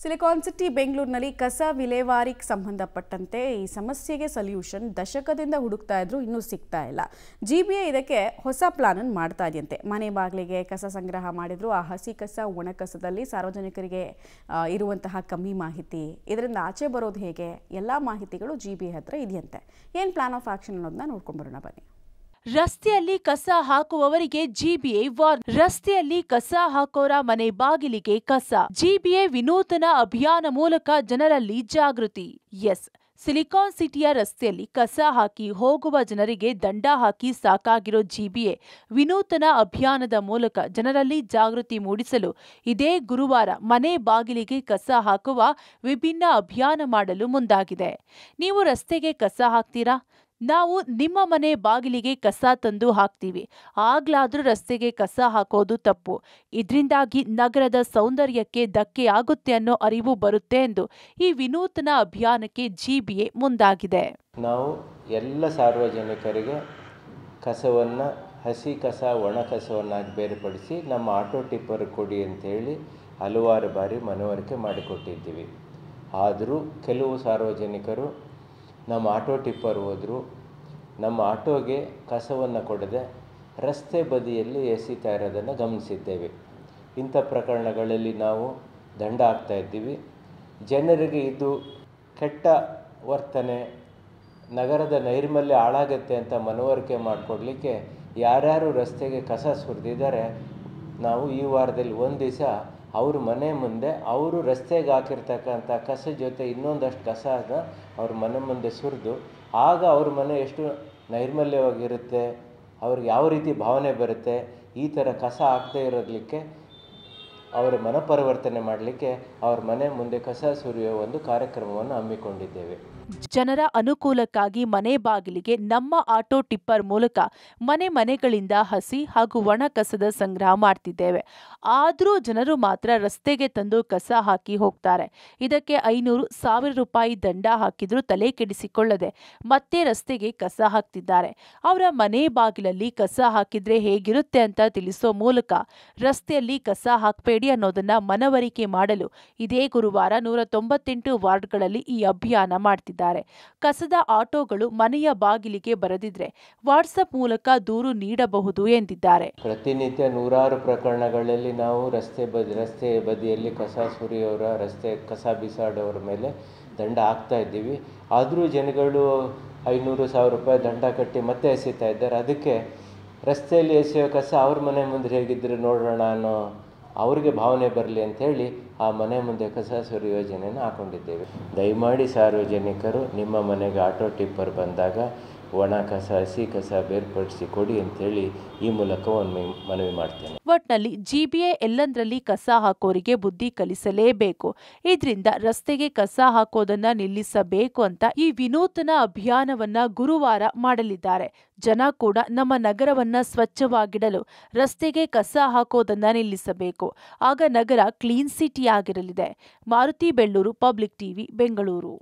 Silicon city ಬೆಂಗಳೂರಿನಲ್ಲಿ ಕಸ ವಿಲೇವಾರಿಗೆ ಸಂಬಂಧಪಟ್ಟಂತೆ ಈ ಸಮಸ್ಯೆಗೆ ಸೊಲ್ಯೂಷನ್ ದಶಕದಿಂದ ಹುಡುಕ್ತಾ ಇದ್ರು, ಇನ್ನೂ ಸಿಗ್ತಾ ಇಲ್ಲ. ಜಿಬಿಎ ಇದಕ್ಕೆ ಹೊಸ ಪ್ಲಾನ್ ಅನ್ನು ಮಾಡ್ತಾ ಇದೆಯಂತೆ. ಮನೆ ಬಾಗಿಲಿಗೆ ಕಸ ಸಂಗ್ರಹ ಮಾಡಿದ್ರು ಆ ಹಸಿ ಕಸ ಒಣ ಕಸದಲ್ಲಿ ಸಾರ್ವಜನಿಕರಿಗೆ ಇರುವಂತಹ ಕಮ್ಮಿ ಮಾಹಿತಿ, ಇದರಿಂದ ಆಚೆ ಬರೋದು ಹೇಗೆ, ಎಲ್ಲ ಮಾಹಿತಿಗಳು ಜಿಬಿಎ ಹತ್ರ ಇದೆಯಂತೆ. ಏನು ಪ್ಲಾನ್ ಆಫ್ ಆಕ್ಷನ್ ಅನ್ನೋದನ್ನ ನೋಡ್ಕೊಂಡು ಬರೋಣ ಬನ್ನಿ. ರಸ್ತೆಯಲ್ಲಿ ಕಸ ಹಾಕುವವರಿಗೆ ಜಿಬಿಎ ವಾರ್ನಿಂಗ್. ರಸ್ತೆಯಲ್ಲಿ ಕಸ ಹಾಕೋರ ಮನೆ ಬಾಗಿಲಿಗೆ ಕಸ. ಜಿಬಿಎ ವಿನೂತನ ಅಭಿಯಾನ ಮೂಲಕ ಜನರಲ್ಲಿ ಜಾಗೃತಿ. ಸಿಲಿಕಾನ್ ಸಿಟಿಯ ರಸ್ತೆಯಲ್ಲಿ ಕಸ ಹಾಕಿ ಹೋಗುವ ಜನರಿಗೆ ದಂಡ ಹಾಕಿ ಸಾಕಾಗಿರೋ ಜಿಬಿಎ ವಿನೂತನ ಅಭಿಯಾನದ ಮೂಲಕ ಜನರಲ್ಲಿ ಜಾಗೃತಿ ಮೂಡಿಸಲು ಇದೇ ಗುರುವಾರ ಮನೆ ಬಾಗಿಲಿಗೆ ಕಸ ಹಾಕುವ ವಿಭಿನ್ನ ಅಭಿಯಾನ ಮಾಡಲು ಮುಂದಾಗಿದೆ. ನೀವು ರಸ್ತೆಗೆ ಕಸ ಹಾಕ್ತೀರಾ? ನಾವು ನಿಮ್ಮ ಮನೆ ಬಾಗಿಲಿಗೆ ಕಸ ತಂದು ಹಾಕ್ತೀವಿ. ಆಗ್ಲಾದ್ರೂ ರಸ್ತೆಗೆ ಕಸ ಹಾಕೋದು ತಪ್ಪು. ಇದರಿಂದಾಗಿ ನಗರದ ಸೌಂದರ್ಯಕ್ಕೆ ಧಕ್ಕೆ ಆಗುತ್ತೆ ಅನ್ನೋ ಅರಿವು ಬರುತ್ತೆ ಎಂದು ಈ ವಿನೂತನ ಅಭಿಯಾನಕ್ಕೆ ಜಿಬಿಎ ಮುಂದಾಗಿದೆ. ನಾವು ಎಲ್ಲ ಸಾರ್ವಜನಿಕರಿಗೆ ಕಸವನ್ನು ಹಸಿ ಕಸ ಒಣ ಕಸವನ್ನಾಗಿ ಬೇರ್ಪಡಿಸಿ ನಮ್ಮ ಆಟೋ ಟಿಪ್ಪರ್ ಕೊಡಿ ಅಂತೇಳಿ ಹಲವಾರು ಬಾರಿ ಮನವರಿಕೆ ಮಾಡಿಕೊಟ್ಟಿದ್ದೀವಿ. ಆದರೂ ಕೆಲವು ಸಾರ್ವಜನಿಕರು ನಮ್ಮ ಆಟೋ ಟಿಪ್ಪರ್ ಹೋದರೂ ನಮ್ಮ ಆಟೋಗೆ ಕಸವನ್ನು ಕೊಡದೆ ರಸ್ತೆ ಬದಿಯಲ್ಲಿ ಎಸೀತಾ ಇರೋದನ್ನು ಗಮನಿಸಿದ್ದೇವೆ. ಇಂಥ ಪ್ರಕರಣಗಳಲ್ಲಿ ನಾವು ದಂಡ ಹಾಕ್ತಾ ಇದ್ದೀವಿ. ಜನರಿಗೆ ಇದು ಕೆಟ್ಟ ವರ್ತನೆ, ನಗರದ ನೈರ್ಮಲ್ಯ ಹಾಳಾಗತ್ತೆ ಅಂತ ಮನವರಿಕೆ ಮಾಡಿಕೊಡ್ಲಿಕ್ಕೆ ಯಾರ್ಯಾರು ರಸ್ತೆಗೆ ಕಸ ಸುರಿದಿದ್ದಾರೆ, ನಾವು ಈ ವಾರದಲ್ಲಿ ಒಂದು ದಿವಸ ಅವ್ರ ಮನೆ ಮುಂದೆ ಅವರು ರಸ್ತೆಗೆ ಹಾಕಿರ್ತಕ್ಕಂಥ ಕಸ ಜೊತೆ ಇನ್ನೊಂದಷ್ಟು ಕಸನ ಅವ್ರ ಮನೆ ಮುಂದೆ ಸುರಿದು, ಆಗ ಅವ್ರ ಮನೆ ಎಷ್ಟು ನೈರ್ಮಲ್ಯವಾಗಿರುತ್ತೆ, ಅವ್ರಿಗೆ ಯಾವ ರೀತಿ ಭಾವನೆ ಬರುತ್ತೆ, ಈ ಥರ ಕಸ ಹಾಕ್ದೇ ಇರೋದಕ್ಕೆ ಅವರ ಮನಪರಿವರ್ತನೆ ಮಾಡಲಿಕ್ಕೆ ಅವ್ರ ಮನೆ ಮುಂದೆ ಕಸ ಸುರಿಯುವ ಒಂದು ಕಾರ್ಯಕ್ರಮವನ್ನು ಹಮ್ಮಿಕೊಂಡಿದ್ದೇವೆ. ಜನರ ಅನುಕೂಲಕ್ಕಾಗಿ ಮನೆ ಬಾಗಿಲಿಗೆ ನಮ್ಮ ಆಟೋ ಟಿಪ್ಪರ್ ಮೂಲಕ ಮನೆಗಳಿಂದ ಹಸಿ ಹಾಗೂ ಒಣ ಕಸದ ಸಂಗ್ರಹ ಮಾಡ್ತಿದ್ದೇವೆ. ಆದರೂ ಜನರು ಮಾತ್ರ ರಸ್ತೆಗೆ ತಂದು ಕಸ ಹಾಕಿ ಹೋಗ್ತಾರೆ. ಇದಕ್ಕೆ 500,000 ರೂಪಾಯಿ ದಂಡ ಹಾಕಿದ್ರೂ ತಲೆ ಕೆಡಿಸಿಕೊಳ್ಳದೆ ಮತ್ತೆ ರಸ್ತೆಗೆ ಕಸ ಹಾಕ್ತಿದ್ದಾರೆ. ಅವರ ಮನೆ ಬಾಗಿಲಲ್ಲಿ ಕಸ ಹಾಕಿದ್ರೆ ಹೇಗಿರುತ್ತೆ ಅಂತ ತಿಳಿಸೋ ಮೂಲಕ ರಸ್ತೆಯಲ್ಲಿ ಕಸ ಹಾಕಬೇಡಿ ಅನ್ನೋದನ್ನ ಮನವರಿಕೆ ಮಾಡಲು ಇದೇ ಗುರುವಾರ 198 ವಾರ್ಡ್ಗಳಲ್ಲಿ ಈ ಅಭಿಯಾನ ಮಾಡ್ತಿದ್ದಾರೆ. ಕಸದ ಆಟೋಗಳು ಮನೆಯ ಬಾಗಿಲಿಗೆ ಬರದಿದ್ರೆ ವಾಟ್ಸಪ್ ಮೂಲಕ ದೂರು ನೀಡಬಹುದು ಎಂದಿದ್ದಾರೆ. ಪ್ರತಿನಿತ್ಯ ನೂರಾರು ಪ್ರಕರಣಗಳಲ್ಲಿ ನಾವು ರಸ್ತೆ ಬದಿಯಲ್ಲಿ ಕಸ ಸುರಿಯೋರ, ರಸ್ತೆ ಕಸ ಬಿಸಾಡೋರ ಮೇಲೆ ದಂಡ ಹಾಕ್ತಾ ಇದ್ದೀವಿ. ಆದರೂ ಜನಗಳು 500,000 ರೂಪಾಯಿ ದಂಡ ಕಟ್ಟಿ ಮತ್ತೆ ಎಸೀತಾ ಇದ್ದಾರೆ. ಅದಕ್ಕೆ ರಸ್ತೆಯಲ್ಲಿ ಎಸೆಯೋ ಕಸ ಅವ್ರ ಮನೆ ಮುಂದೆ ಹೇಗಿದ್ರೆ ನೋಡೋಣ ಅನ್ನೋ ಅವ್ರಿಗೆ ಭಾವನೆ ಬರಲಿ ಅಂಥೇಳಿ ಆ ಮನೆ ಮುಂದೆ ಕಸ ಸುರಿಯೋ ಯೋಜನೆಯನ್ನು ಹಾಕೊಂಡಿದ್ದೇವೆ. ದಯಮಾಡಿ ಸಾರ್ವಜನಿಕರು ನಿಮ್ಮ ಮನೆಗೆ ಆಟೋ ಟಿಪ್ಪರ್ ಬಂದಾಗ ಒಣ ಕಸ ಹಸಿ ಕಸ ಬೇರ್ಪಡಿಸಿ ಕೊಡಿ ಅಂತೇಳಿ ಈ ಮೂಲಕ ಒಂದು ಮನವಿ ಮಾಡ್ತೇನೆ. ಒಟ್ನಲ್ಲಿ ಜಿಬಿಎ ಎಲ್ಲಂದ್ರಲ್ಲಿ ಕಸ ಹಾಕೋರಿಗೆ ಬುದ್ಧಿ ಕಲಿಸಲೇಬೇಕು. ಇದರಿಂದ ರಸ್ತೆಗೆ ಕಸ ಹಾಕೋದನ್ನ ನಿಲ್ಲಿಸಬೇಕು ಅಂತ ಈ ವಿನೂತನ ಅಭಿಯಾನವನ್ನ ಗುರುವಾರ ಮಾಡಲಿದ್ದಾರೆ. ಜನ ಕೂಡ ನಮ್ಮ ನಗರವನ್ನ ಸ್ವಚ್ಛವಾಗಿಡಲು ರಸ್ತೆಗೆ ಕಸ ಹಾಕೋದನ್ನ ನಿಲ್ಲಿಸಬೇಕು. ಆಗ ನಗರ ಕ್ಲೀನ್ ಸಿಟಿ ಆಗಿರಲಿದೆ. Maruti Belluru, public TV, Bengaluru.